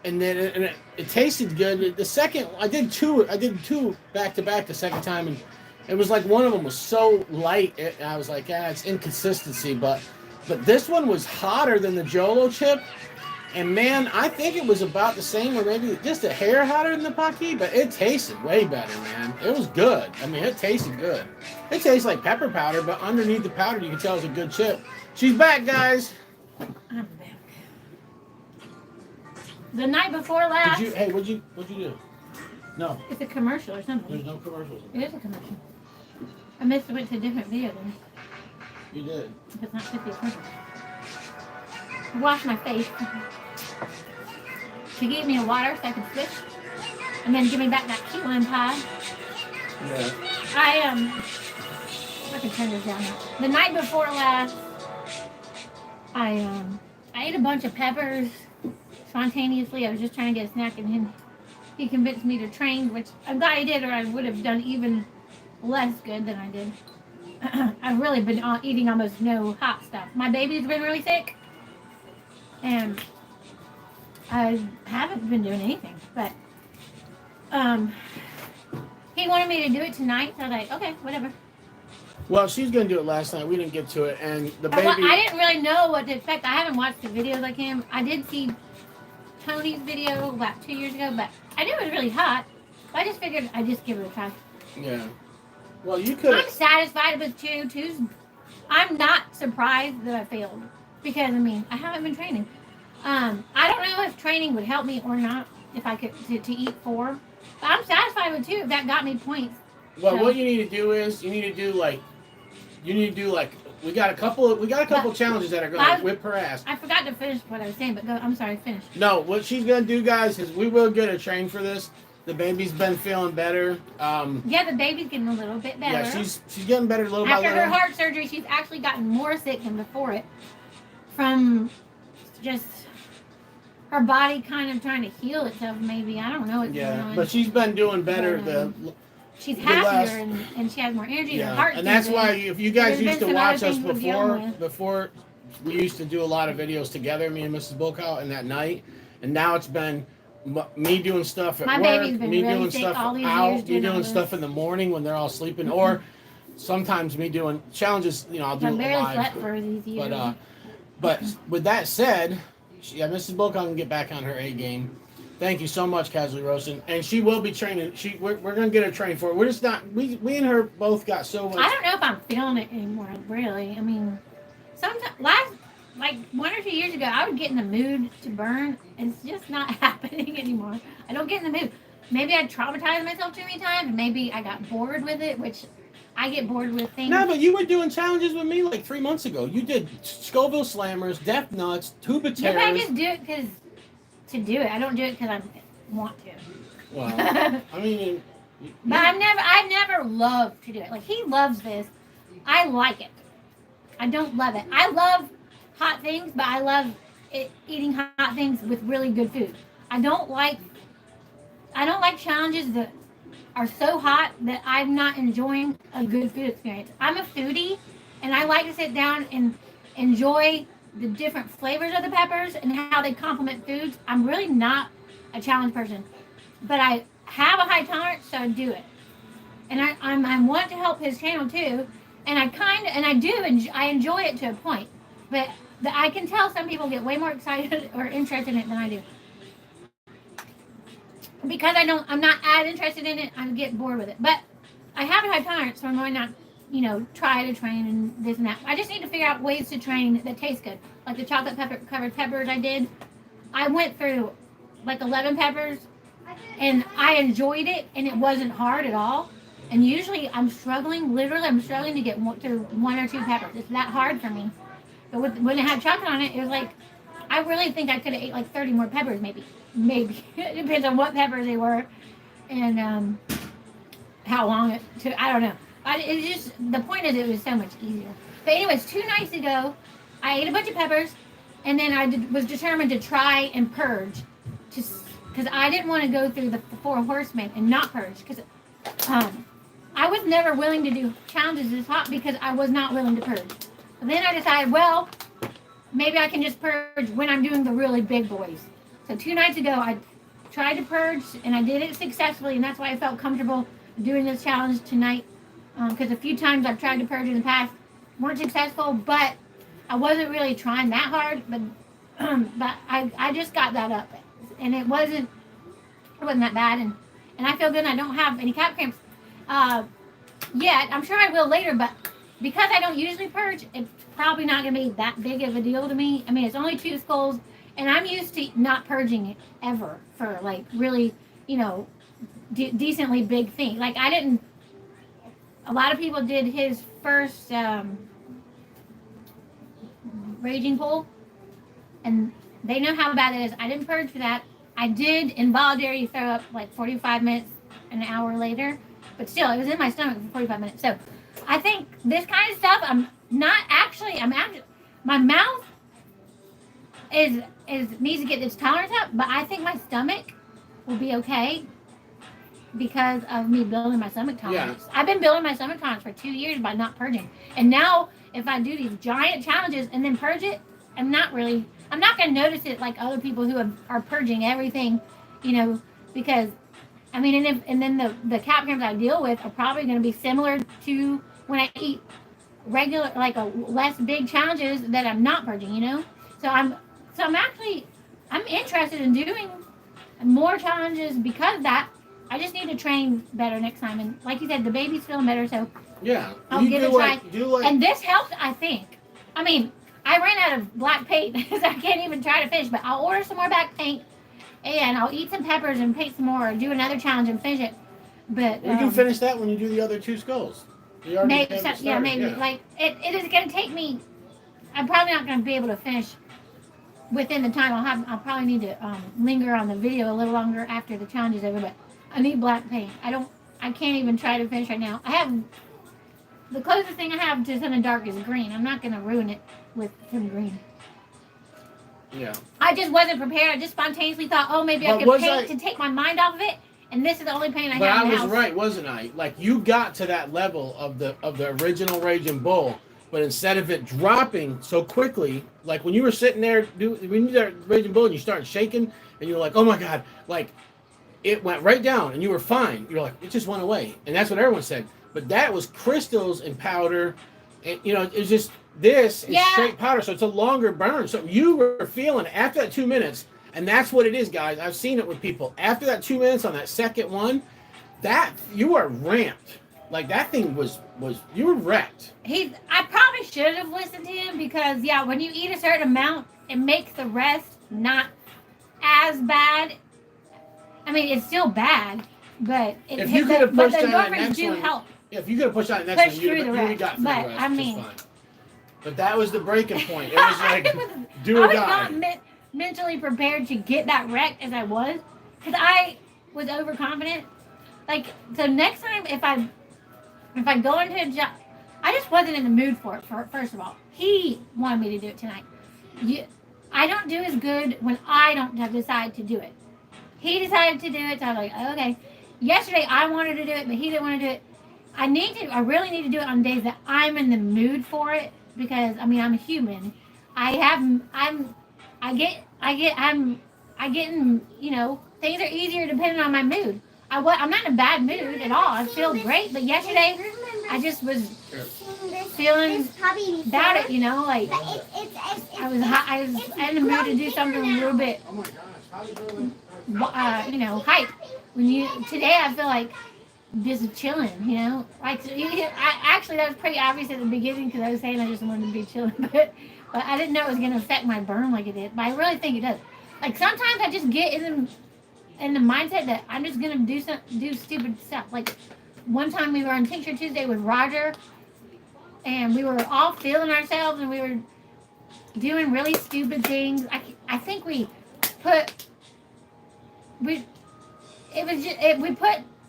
And then it tasted good. The second, I did two back to back the second time, and it was like one of them was so light. I was like, it's inconsistency. But this one was hotter than the Jolo chip, and man, I think it was about the same, or maybe just a hair hotter than the Paqui, but it tasted way better, man. It was good. I mean, it tasted good. It tastes like pepper powder, but underneath the powder, you can tell it's a good chip. She's back, guys. I'm back. The night before last. What'd you do? No. It's a commercial or something. There's no commercials. It is a commercial. I missed it went to a different video then. You did. If it's not 50 commercial. I washed my face. She gave me a water so I could fish. And then give me back that key lime pie. Yeah. I can turn this down now. The night before last, I ate a bunch of peppers. Spontaneously, I was just trying to get a snack, and he convinced me to train, which I'm glad I did, or I would have done even less good than I did. I've really been eating almost no hot stuff. My baby's been really sick, and I haven't been doing anything. But he wanted me to do it tonight, so I was like, okay, whatever. Well, she's going to do it last night. We didn't get to it, and the baby... Well, I didn't really know what to expect. I haven't watched the videos like him. I did see Tony's video about 2 years ago, but I knew it was really hot. I just figured I'd just give it a try. Yeah. Well, you could. I'm satisfied with two. I'm not surprised that I failed because I mean I haven't been training. I don't know if training would help me or not if I could to eat 4. But I'm satisfied with 2. If that got me points. Well, so, what you need to do is we got a couple challenges that are going to whip her ass. I forgot to finish what I was saying, but go. I'm sorry, finish. No, what she's going to do, guys, is we will get her trained for this. The baby's been feeling better. Yeah, the baby's getting a little bit better. Yeah, she's getting better a little bit. After her heart surgery, she's actually gotten more sick than before it. From just her body kind of trying to heal itself, maybe. I don't know what's going on. But she's been doing better. She's happier and she has more energy. Yeah, her heart. And that's why if you guys used to watch us before we used to do a lot of videos together, me and Mrs BullCow, and that night, and now it's been me doing stuff at work, me doing stuff out, me doing stuff in the morning when they're all sleeping, or sometimes me doing challenges. You know, I'll do it live. I barely slept for these years. But with that said, Mrs BullCow can get back on her A game. Thank you so much, Casually Roasting, and she will be training. We're gonna get her trained for it. We're just not. We and her both got so much. I don't know if I'm feeling it anymore. Really, I mean, sometimes like 1 or 2 years ago, I would get in the mood to burn. It's just not happening anymore. I don't get in the mood. Maybe I traumatized myself too many times. And maybe I got bored with it, which I get bored with things. No, but you were doing challenges with me like 3 months ago. You did Scoville Slammers, Death Nuts, Tuba Terrors. Maybe I just do it because to do it. I don't do it because I want to. Well, I mean... But I've never loved to do it. Like, he loves this. I like it. I don't love it. I love hot things, but I love eating hot things with really good food. I don't like challenges that are so hot that I'm not enjoying a good food experience. I'm a foodie, and I like to sit down and enjoy the different flavors of the peppers and how they complement foods. I'm really not a challenge person, but I have a high tolerance, so I do it. And I want to help his channel too, and I enjoy it to a point, but I can tell some people get way more excited or interested in it than I do. Because I'm not as interested in it, I get bored with it. But I have a high tolerance, so I'm going to, try to train and this and that. I just need to figure out ways to train that taste good. Like the chocolate covered peppers I did. I went through like 11 peppers, and I enjoyed it, and it wasn't hard at all. And usually I'm struggling to get through 1 or 2 peppers. It's that hard for me. But when it had chocolate on it, it was like, I really think I could have ate like 30 more peppers maybe. It depends on what peppers they were and how long it took. I don't know. The point is it was so much easier. But anyways, 2 nights ago, I ate a bunch of peppers, and then I was determined to try and purge, because I didn't want to go through the 4 horsemen and not purge, because I was never willing to do challenges this hot because I was not willing to purge. And then I decided, well, maybe I can just purge when I'm doing the really big boys. So 2 nights ago, I tried to purge, and I did it successfully, and that's why I felt comfortable doing this challenge tonight. Because a few times I've tried to purge in the past, weren't successful, but I wasn't really trying that hard. But I just got that up, and it wasn't that bad, and I feel good. And I don't have any calf cramps yet. I'm sure I will later, but because I don't usually purge, it's probably not going to be that big of a deal to me. I mean, it's only 2 skulls. And I'm used to not purging it ever for like really, decently big things. Like a lot of people did his first raging bull, and they know how bad it is. I didn't purge for that. I did involuntarily throw up like 45 minutes, an hour later, but still, it was in my stomach for 45 minutes. So I think this kind of stuff, my mouth needs to get its tolerance up, but I think my stomach will be okay because of me building my stomach tolerance. Yeah. I've been building my stomach tolerance for 2 years by not purging. And now if I do these giant challenges and then purge it, I'm not going to notice it like other people who are purging everything, because I mean, and then the cap cramps I deal with are probably going to be similar to when I eat regular, like a less big challenges that I'm not purging, So I'm interested in doing more challenges because of that. I just need to train better next time. And like you said, the baby's feeling better, so yeah, I'll give it a try. And this helped, I think. I mean, I ran out of black paint, so I can't even try to finish. But I'll order some more black paint, and I'll eat some peppers and paint some more, or do another challenge and finish it. But you can finish that when you do the other 2 skulls. Maybe. Yeah. Like it is going to take me. I'm probably not going to be able to finish within the time. I'll probably need to linger on the video a little longer after the challenge is over. But I need black paint. I can't even try to finish right now. I have the closest thing I have to something dark is green. I'm not going to ruin it with some green. Yeah. I just wasn't prepared. I just spontaneously thought, oh, maybe I could paint to take my mind off of it. And this is the only paint I have. But I was house. right, wasn't I? Like you got to that level of the original Raging Bull, but instead of it dropping so quickly, like when you were sitting there when you were Raging Bull and you started shaking and you were like, oh my God, like it went right down and you were fine. You're like, it just went away. And that's what everyone said. But that was crystals and powder. And, it's just this is straight powder. So it's a longer burn. So you were feeling after that 2 minutes. And that's what it is, guys. I've seen it with people. After that 2 minutes on that second one, that you are ramped. Like that thing was you were wrecked. I probably should have listened to him because when you eat a certain amount, it makes the rest not as bad. I mean, it's still bad, but if you could have pushed the on that next do one, help. If you could have pushed on the next one, you would have got through the rest. I mean, but that was the breaking point. It was like do or die. I was not mentally prepared to get that wrecked as I was, because I was overconfident. Like, so next time if I go into a job, I just wasn't in the mood for it. First of all, he wanted me to do it tonight, I don't do as good when I don't decide to do it. He decided to do it, so I was like, oh, okay. Yesterday I wanted to do it, but he didn't want to do it. I really need to do it on days that I'm in the mood for it because I mean I'm a human. I get in, things are easier depending on my mood. I'm not in a bad mood at all. I feel great, but yesterday I just was feeling about it, like I was in the mood to do something a little bit, hype. Today I feel like just chilling, actually that was pretty obvious at the beginning because I was saying I just wanted to be chilling, but I didn't know it was going to affect my burn like it did. But I really think it does. Like sometimes I just get in the mindset that I'm just going to do stupid stuff. Like one time we were on Tincture Tuesday with Roger, and we were all feeling ourselves, and we were doing really stupid things. I think we put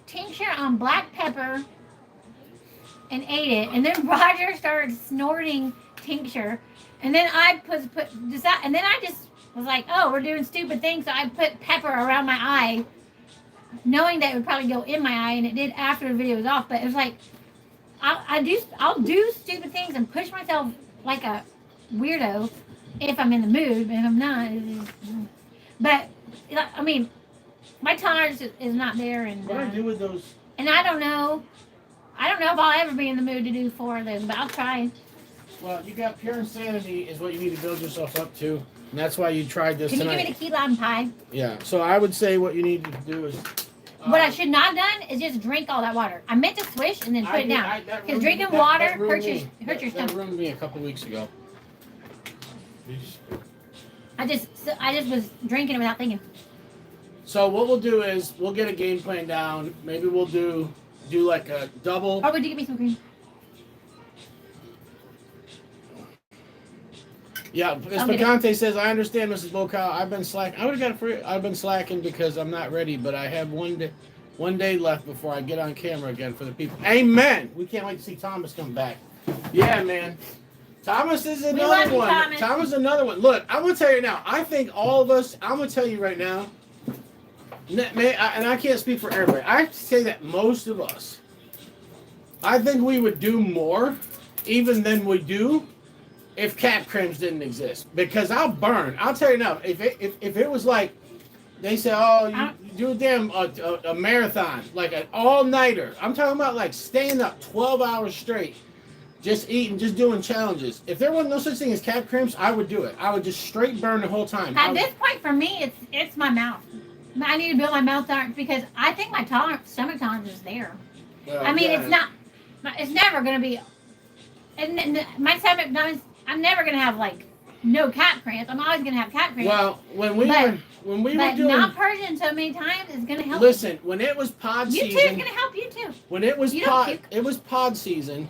tincture on black pepper and ate it, and then Roger started snorting tincture, and then I and then I just was like, oh, we're doing stupid things, so I put pepper around my eye, knowing that it would probably go in my eye, and it did after the video was off. But it was like I'll do stupid things and push myself like a weirdo if I'm in the mood, but if I'm not, but I mean, my tolerance is not there, and what do I do with those? And I don't know if I'll ever be in the mood to do 4 of those, but I'll try. Well, you got pure insanity is what you need to build yourself up to, and that's why you tried this tonight. Can you give me the key lime pie? Yeah. So I would say what you need to do is. What I should not have done is just drink all that water. I meant to swish and then put it down. Because drinking water hurts your stomach. That ruined me a couple weeks ago. I just was drinking it without thinking. So what we'll do is we'll get a game plan down. Maybe we'll do like a double. Oh, would you give me some cream? Yeah, as Picante says, I understand, Mrs BullCow. I've been slacking. I would have got it free. I've been slacking because I'm not ready, but I have one day left before I get on camera again for the people. Amen. We can't wait to see Thomas come back. Yeah, man. Thomas is another one. Thomas is another one. Look, I'm gonna tell you now. I think all of us. I'm gonna tell you right now. And I can't speak for everybody. I say that most of us. I think we would do more, even than we do, if Cap Crims didn't exist. Because I'll burn. I'll tell you now. If it was like they say, oh, you do a damn a marathon, like an all-nighter. I'm talking about like staying up 12 hours straight. Just eating, just doing challenges. If there wasn't no such thing as Cap Crims, I would do it. I would just straight burn the whole time. At this point, for me, it's my mouth. I need to build my mouth tolerance because I think my stomach tolerance is there. Well, I mean, it's not. It's never going to be. And my stomach, I'm never going to have like no Cap cramps. I'm always going to have Cap cramps. Well, when we were doing, not purging so many times is going to help. Listen, when it was pod season, you too is going to help you too. When it was pod season.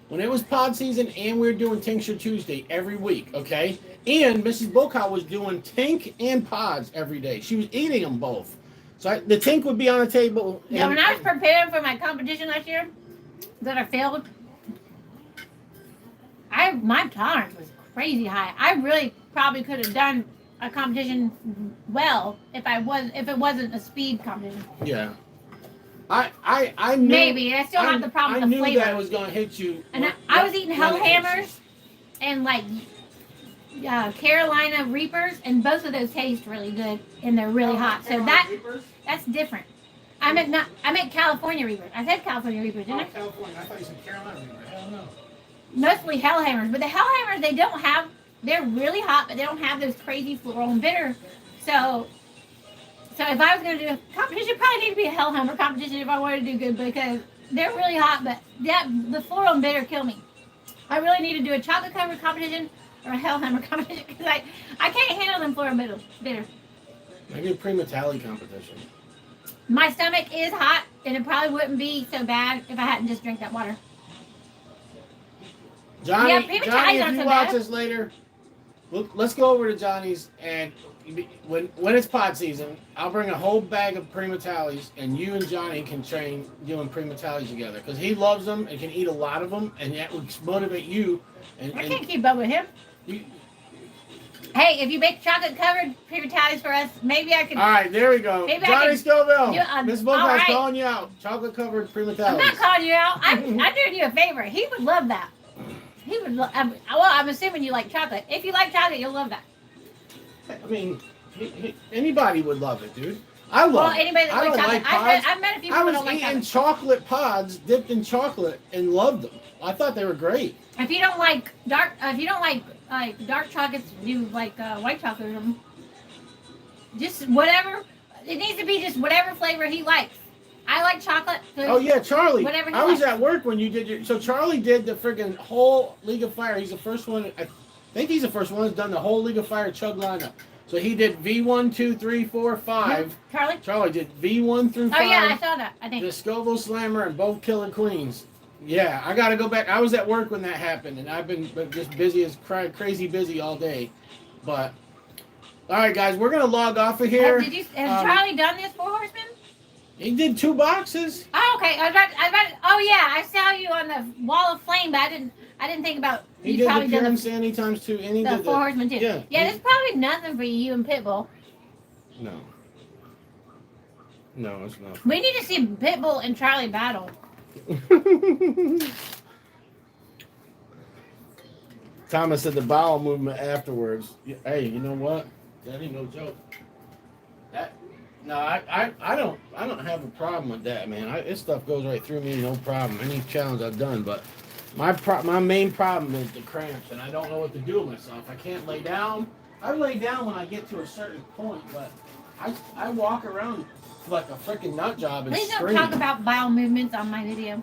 When it was pod season and we were doing Tincture Tuesday every week, okay? And Mrs. BullCow was doing Tink and pods every day. She was eating them both. So the Tink would be on the table. Yeah, when I was preparing for my competition last year that I failed, my tolerance was crazy high. I really probably could have done a competition well if it wasn't a speed competition. Yeah. I knew, maybe I still have the problem with the flavor. I knew that was gonna hit you. And I was eating Hellhammers and like Carolina Reapers, and both of those taste really good and they're really hot. So that's different. I meant California Reapers. I said California Reapers, didn't I? California. I thought you said Carolina Reapers. Hell no. Mostly Hellhammers, but the Hellhammers they're really hot, but they don't have those crazy floral and bitter. So if I was going to do a competition, it'd probably need to be a Hellhammer competition if I wanted to do good because they're really hot, but the floral and bitter kill me. I really need to do a chocolate covered competition or a Hellhammer competition because I can't handle them floral and bitter. Maybe a Prima Tally competition. My stomach is hot, and it probably wouldn't be so bad if I hadn't just drank that water. Johnny, if you watch this later, let's go over to Johnny's, and when it's pod season, I'll bring a whole bag of Prima Tallies, and you and Johnny can train doing Prima Tallies together because he loves them and can eat a lot of them, and that would motivate you. I can't keep up with him. Hey, if you make chocolate-covered paper towels for us, maybe I could... All right, there we go. Maybe Johnny Scoville. Mrs BullCow's calling you out. Chocolate-covered prima towels. I'm not calling you out. I'm doing you a favor. He would love that. He would love... well, I'm assuming you like chocolate. If you like chocolate, you'll love that. I mean, anybody would love it, dude. I love it. Anybody that likes chocolate. Pods. I've met a few people who don't like chocolate. I was eating chocolate pods dipped in chocolate and loved them. I thought they were great. If you don't like dark chocolates, you like white chocolate or something. Just whatever. It needs to be just whatever flavor he likes. I like chocolate. Oh yeah, Charlie. Whatever. I was at work when you did your. So Charlie did the friggin' whole League of Fire. He's the first one. I think he's the first one who's done the whole League of Fire chug lineup. So he did V1, 2, 3, 4, 5. Charlie did V1 through 5. Oh yeah, I saw that. I think the Scoville Slammer and both Killer Queens. Yeah, I got to go back. I was at work when that happened, and I've been just busy as crazy busy all day. But all right, guys, we're gonna log off of here. Has Charlie done this 4 Horsemen? He did 2 boxes. Oh, okay. Oh yeah, I saw you on the Wall of Flame, but I didn't think about. He did the Pure Insanity times 2, and he did the 4 Horsemen too. Yeah, there's probably nothing for you and Pitbull. No, it's not. We need to see Pitbull and Charlie battle. Thomas said the bowel movement afterwards. Hey, you know what? That ain't no joke. I don't have a problem with that, man. This stuff goes right through me, no problem. Any challenge I've done, but my main problem is the cramps, and I don't know what to do with myself. I can't lay down. I lay down when I get to a certain point, but I walk around like a freaking nut job and Please scream. don't talk about bowel movements on my video.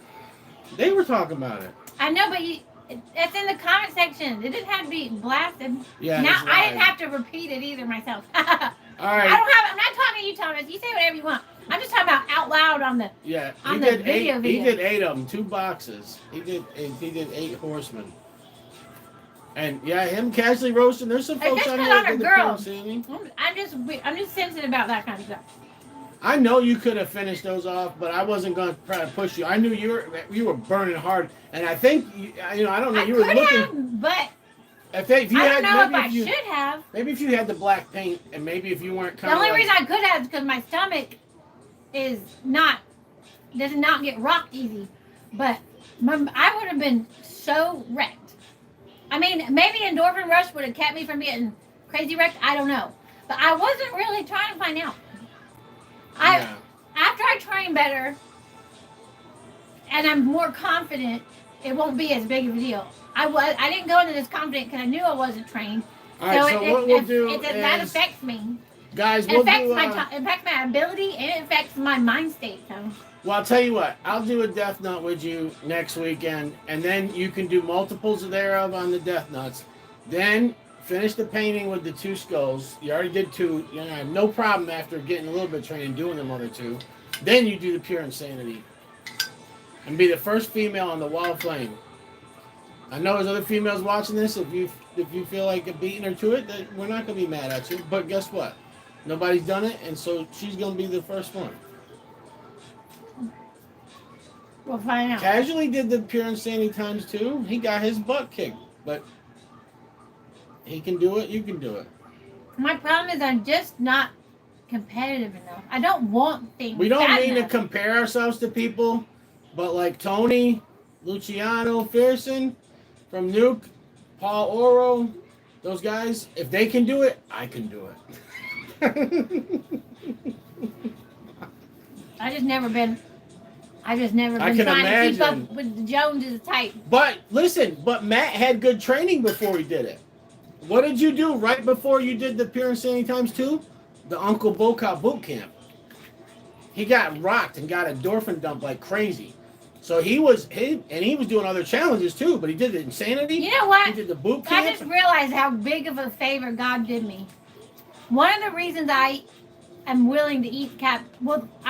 They were talking about it. I know, but it's in the comment section. It didn't have to be blasted. Yeah. Now I didn't have to repeat it either myself. All right. I'm not talking to you, Thomas. You say whatever you want. I'm just talking about out loud on the. Yeah. On the video. He did 8 of them, 2 boxes. He did 8 Horsemen. And yeah, him casually roasting. There's some folks on there that girls. I'm just sensitive about that kind of stuff. I know you could have finished those off, but I wasn't going to try to push you. I knew you were burning hard, and I think I don't know. You were looking, but I think if you I don't know if I should have. Maybe if you had the black paint, and maybe if you weren't. The only reason I could have is because my stomach does not get rocked easy, but I would have been so wrecked. I mean, maybe endorphin rush would have kept me from getting crazy wrecked. I don't know, but I wasn't really trying to find out. After I train better and I'm more confident, it won't be as big of a deal. I didn't go into this confident because I knew I wasn't trained. All right, so what we'll do is that affects me. Guys, it affects my ability and it affects my mind state. So. Well, I'll tell you what. I'll do a Death Nut with you next weekend, and then you can do multiples thereof on the Death Nuts. Then finish the painting with the 2 skulls. You already did 2. You have no problem after getting a little bit of training doing them other 2. Then you do the Pure Insanity. And be the first female on the Wall of Flame. I know there's other females watching this. If you feel like beating her to it, then we're not going to be mad at you. But guess what? Nobody's done it, and so she's going to be the first one. We'll find out. Casually did the Pure Insanity times 2. He got his butt kicked. But he can do it. You can do it. My problem is I'm just not competitive enough. I don't want things. We don't mean to compare ourselves to people, but like Tony, Luciano, Pearson from Nuke, Paul Oro, those guys, if they can do it, I can do it. I just never been trying to keep up with the Joneses type. But listen, Matt had good training before he did it. What did you do right before you did the Pure Insanity times 2? The Uncle BullCow boot camp. He got rocked and got endorphin dump like crazy. So he was doing other challenges too, but he did the Insanity. You know what? He did the boot camp. I just realized how big of a favor God did me. One of the reasons I am willing to eat I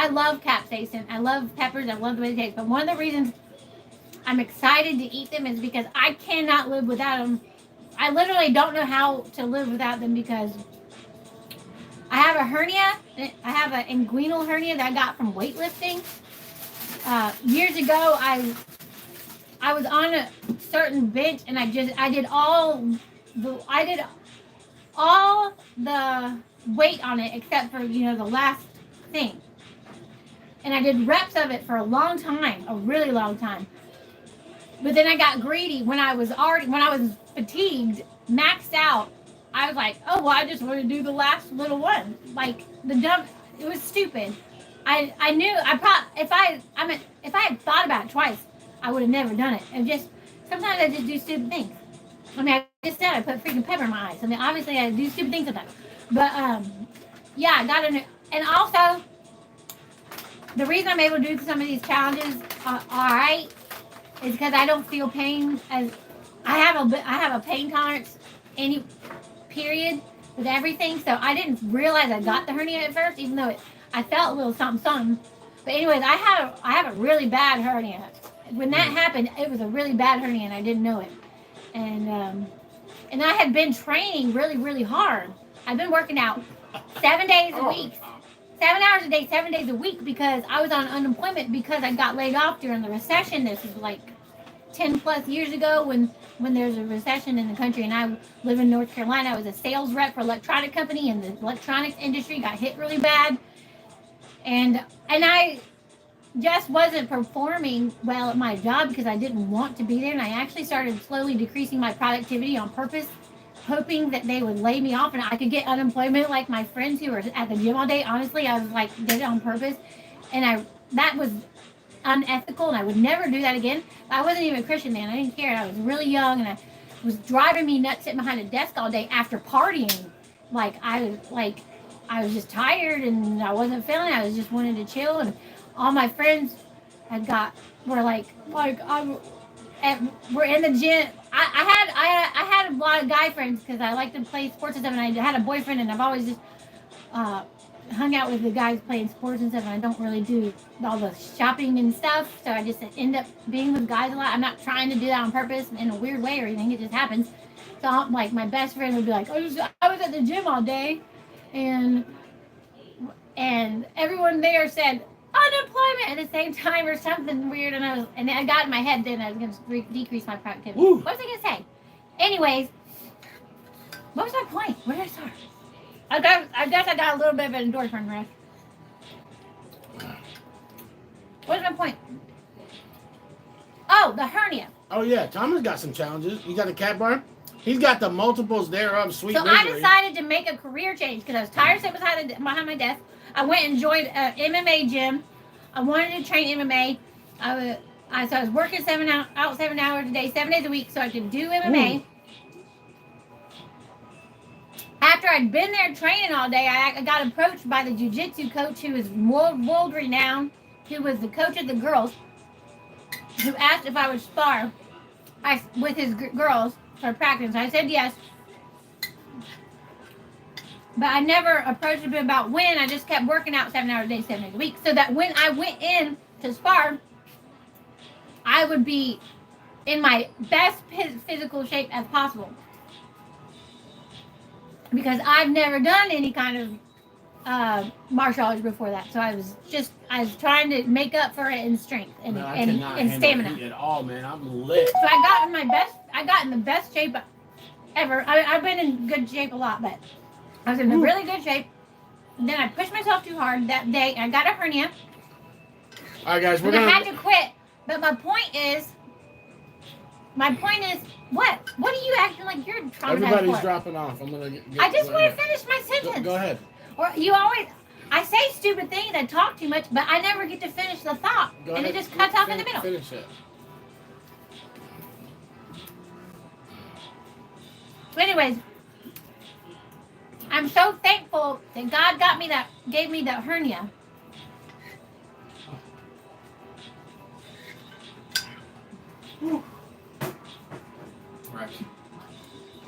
love capsaicin. I love peppers. I love the way they taste. But one of the reasons I'm excited to eat them is because I cannot live without them. I literally don't know how to live without them because I have a hernia. I have an inguinal hernia that I got from weightlifting. Years ago, I was on a certain bench and I did all the weight on it except for, the last thing. And I did reps of it for a long time, a really long time. But then I got greedy when I was fatigued, maxed out. I was like, oh, well, I just want to do the last little one. Like, it was stupid. I knew, if I had thought about it twice, I would have never done it. And sometimes I just do stupid things. I mean, I just said I put freaking pepper in my eyes. I mean, obviously I do stupid things sometimes. But, yeah, I got in it. And also, the reason I'm able to do some of these challenges all right is because I don't feel pain as I have a pain tolerance period with everything. So I didn't realize I got the hernia at first, even though I felt a little something. But anyways, I have a really bad hernia. When that happened, it was a really bad hernia, and I didn't know it. And I had been training really, really hard. I've been working out 7 days a week. 7 hours a day, 7 days a week, because I was on unemployment because I got laid off during the recession. This is like 10 plus years ago when there's a recession in the country, and I live in North Carolina. I was a sales rep for an electronic company, and the electronics industry got hit really bad. And I just wasn't performing well at my job because I didn't want to be there. And I actually started slowly decreasing my productivity on purpose, hoping that they would lay me off and I could get unemployment like my friends who were at the gym all day. Honestly, I was like, did it on purpose. And that was unethical, and I would never do that again. I wasn't even a Christian then. I didn't care. I was really young, and it was driving me nuts sitting behind a desk all day after partying. I was just tired, and I wasn't feeling it. I was just wanting to chill, and all my friends were in the gym. I had a lot of guy friends because I like to play sports and stuff, and I had a boyfriend, and I've always just hung out with the guys playing sports and stuff, and I don't really do all the shopping and stuff, so I just end up being with guys a lot. I'm not trying to do that on purpose in a weird way or anything. It just happens. So like my best friend would be like, I was at the gym all day, and everyone there said unemployment at the same time or something weird, and I got in my head then I was going to decrease my productivity. Ooh. What was I going to say? Anyways, what was my point? Where did I start? I guess I got a little bit of an endorphin rush. What's my point? Oh, the hernia. Oh yeah, Thomas got some challenges. You got a cat bar? He's got the multiples thereof sweet misery. I decided to make a career change because I was tired of sitting behind my desk. I went and joined an MMA gym. I wanted to train MMA. So I was working 7 hours a day, 7 days a week, so I could do MMA. Ooh. After I'd been there training all day, I got approached by the jiu-jitsu coach who is world renowned, who was the coach of the girls, who asked if I would spar with his girls for practice. I said yes. But I never approached him about when. I just kept working out 7 hours a day, 7 days a week. So that when I went in to spar, I would be in my best physical shape as possible. Because I've never done any kind of martial arts before that. So I was trying to make up for it in strength and stamina. Heat at all, man. I'm lit. So I got in the best shape ever. I've been in good shape a lot, but I was in a really good shape. And then I pushed myself too hard that day. I got a hernia. All right, guys, I had to quit. But my point is, what? What are you acting like you're traumatized Everybody's for? Dropping off. I just want to finish my sentence. Go ahead. Or I say stupid things, I talk too much, but I never get to finish the thought. It just cuts off in the middle. Finish it. Anyways, I'm so thankful that God gave me that hernia. Right.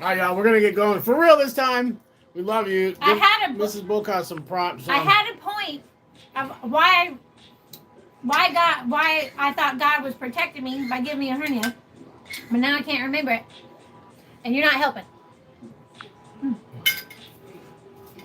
All right, y'all. We're gonna get going for real this time. We love you. Give Mrs BullCow some props. I had a point of why I thought God was protecting me by giving me a hernia, but now I can't remember it, and you're not helping.